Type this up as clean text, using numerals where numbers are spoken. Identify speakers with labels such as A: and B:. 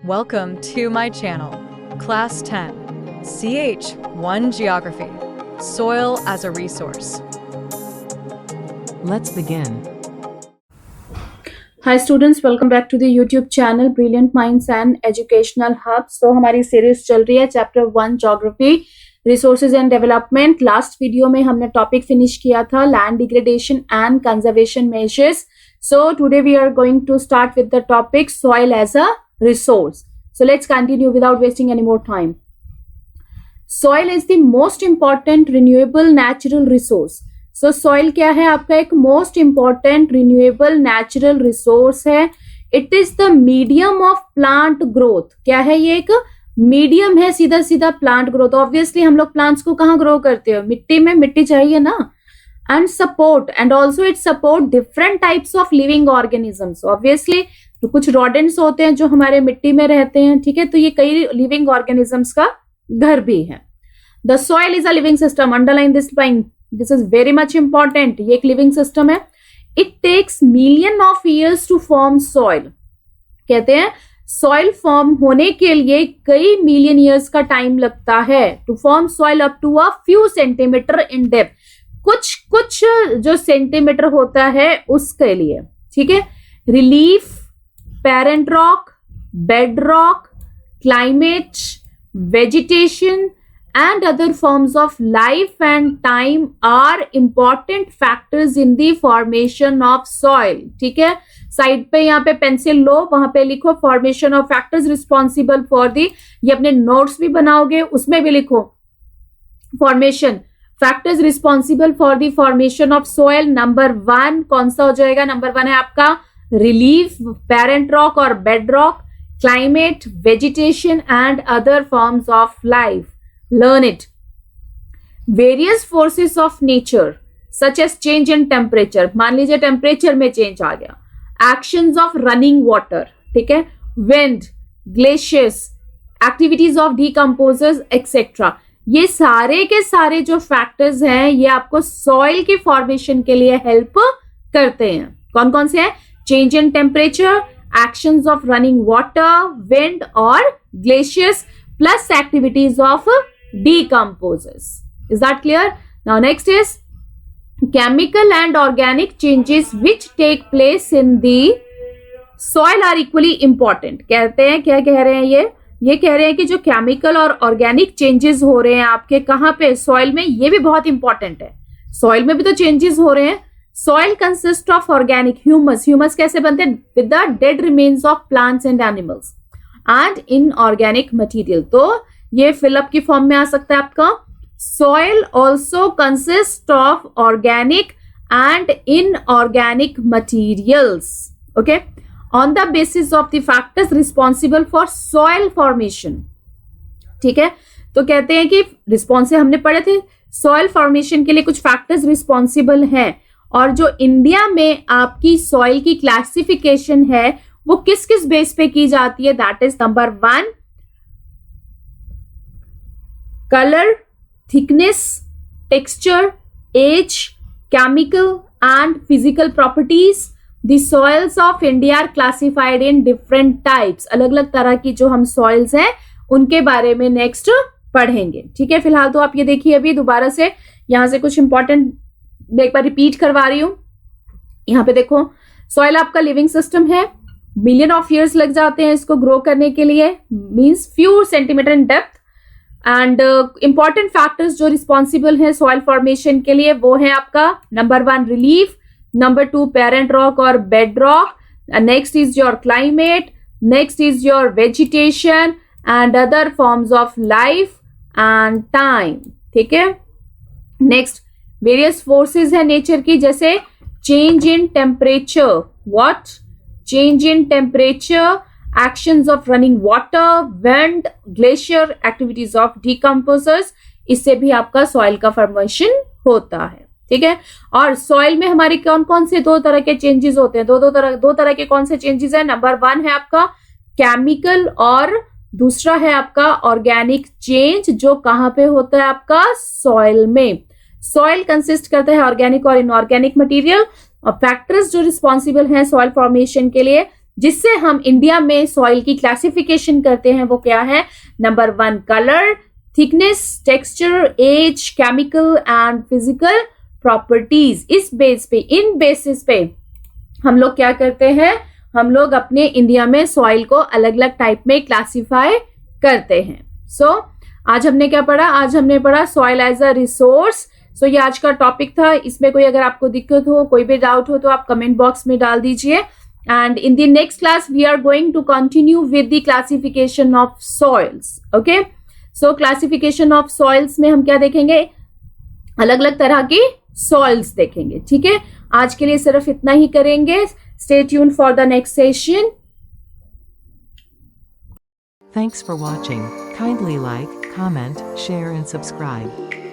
A: Welcome to my channel, Class 10, CH1 Geography, Soil as a Resource.
B: Let's begin.
C: Hi students, welcome back to the YouTube channel Brilliant Minds and Educational Hub. So हमारी series चल रही है chapter 1 geography resources and development. Last video में हमने topic finish किया था land degradation and conservation measures. So today we are going to start with the topic soil as a resource. So let's continue without wasting any more time. Soil is the most important renewable natural resource. So soil क्या है? आपका एक most important renewable natural resource है. It is the medium of plant growth. क्या है ये? एक medium है सीधा सीधा प्लांट ग्रोथ. ऑब्वियसली हम लोग प्लांट्स को कहाँ ग्रो करते हो? मिट्टी में. मिट्टी चाहिए ना. And support and also it support different types of living organisms. Obviously तो कुछ रॉडेंट्स होते हैं जो हमारे मिट्टी में रहते हैं, ठीक है, तो ये कई लिविंग ऑर्गेनिजम्स का घर भी है. The soil is a living system. Underline this point, this is very much important. ये एक लिविंग सिस्टम है. It takes million of years to form soil. कहते हैं सॉइल फॉर्म होने के लिए कई मिलियन ईयर्स का टाइम लगता है. To form soil up to a few centimetre in depth. कुछ जो सेंटीमीटर होता है उसके लिए, ठीक है. Relief, parent rock, bed rock, climate, vegetation and other forms of life and time are important factors in the formation of soil. ठीक है, साइड पे यहाँ पे पेंसिल लो, वहां पे लिखो formation of factors responsible for the. ये अपने नोट्स भी बनाओगे उसमें भी लिखो formation factors responsible for the formation of soil. Number 1 कौन सा हो जाएगा? नंबर 1 है आपका रिलीफ, पेरेंट रॉक और bed rock, climate, vegetation and other forms of life. Learn it. Various forces of nature such as change in temperature. मान लीजिए temperature में चेंज आ गया. Actions of running water, ठीक है, wind, glaciers, activities of decomposers, etc. ये सारे के सारे जो फैक्टर्स हैं ये आपको सॉइल की फॉर्मेशन के लिए हेल्प करते हैं. कौन कौन से हैं? Change in temperature, actions of running water, wind और glaciers plus activities of decomposers. Is that clear? Now next is chemical and organic changes which take place in the soil are equally important. कहते हैं, क्या कह रहे हैं ये कह रहे हैं कि जो केमिकल और ऑर्गेनिक चेंजेस हो रहे हैं आपके कहाँ पे? सॉइल में. ये भी बहुत इंपॉर्टेंट है. सॉइल में भी तो चेंजेस हो रहे हैं. Soil consist of organic humus. Humus कैसे बनते हैं? With the dead remains of plants and animals and inorganic material. तो ये फिलअप की फॉर्म में आ सकता है आपका. Soil also consist of organic and inorganic materials. Okay, on the basis of the factors responsible for soil formation. ठीक है, तो कहते हैं कि रिस्पॉन्सिबल हमने पढ़े थे सॉइल फॉर्मेशन के लिए कुछ फैक्टर्स रिस्पॉन्सिबल हैं. और जो इंडिया में आपकी सॉइल की क्लासिफिकेशन है वो किस किस बेस पे की जाती है? That is number 1 color, thickness, texture, age, chemical and physical properties. The soils of India are classified in different types. अलग अलग तरह की जो हम soils हैं उनके बारे में नेक्स्ट पढ़ेंगे. ठीक है, फिलहाल तो आप ये देखिए अभी दोबारा से यहां से कुछ इंपॉर्टेंट एक बार रिपीट करवा रही हूं. यहाँ पे देखो, सॉइल आपका लिविंग सिस्टम है. मिलियन ऑफ ईयर्स लग जाते हैं इसको ग्रो करने के लिए, means few centimetre in depth. And important factors जो रिस्पॉन्सिबल है सॉइल फॉर्मेशन के लिए वो है आपका number 1 relief, number 2 parent rock और bed rock, next is your climate, next is your vegetation and other forms of life and time. ठीक है, नेक्स्ट वेरियस फोर्सेस है नेचर की, जैसे change in temperature. What? Change in temperature, actions of running water, wind, glacier, activities of decomposers. इससे भी आपका soil का formation होता है. ठीक है, और सॉइल में हमारे कौन कौन से दो तरह के चेंजेस होते हैं? दो तरह के कौन से चेंजेस है? नंबर 1 है आपका केमिकल और दूसरा है आपका ऑर्गेनिक चेंज, जो कहाँ पे होता है आपका? सॉइल में. सॉइल कंसिस्ट करता है ऑर्गेनिक और इनऑर्गेनिक मटेरियल. और फैक्टर्स जो रिस्पॉन्सिबल हैं सॉइल फॉर्मेशन के लिए जिससे हम इंडिया में सॉइल की क्लासिफिकेशन करते हैं वो क्या है? Number 1 colour, thickness, texture, age, chemical and physical properties. इस बेस पे, इन बेसिस पे हम लोग क्या करते हैं? हम लोग अपने इंडिया में सॉइल को अलग अलग टाइप में क्लासिफाई करते हैं। सो आज हमने क्या पढ़ा? आज हमने पढ़ा सॉइल एज अ रिसोर्स। सो ये आज का टॉपिक था। इसमें कोई अगर आपको दिक्कत हो, कोई भी डाउट हो तो आप कमेंट बॉक्स में डाल दीजिए। And in the next class we are going to continue with the classification of soils. Okay, so classification of soils में हम क्या देखेंगे? अलग अलग तरह की सॉइल्स देखेंगे। ठीक है, आज के लिए सिर्फ इतना ही करेंगे। Stay tuned for the next session.
B: Thanks for watching. Kindly like, comment, share and subscribe.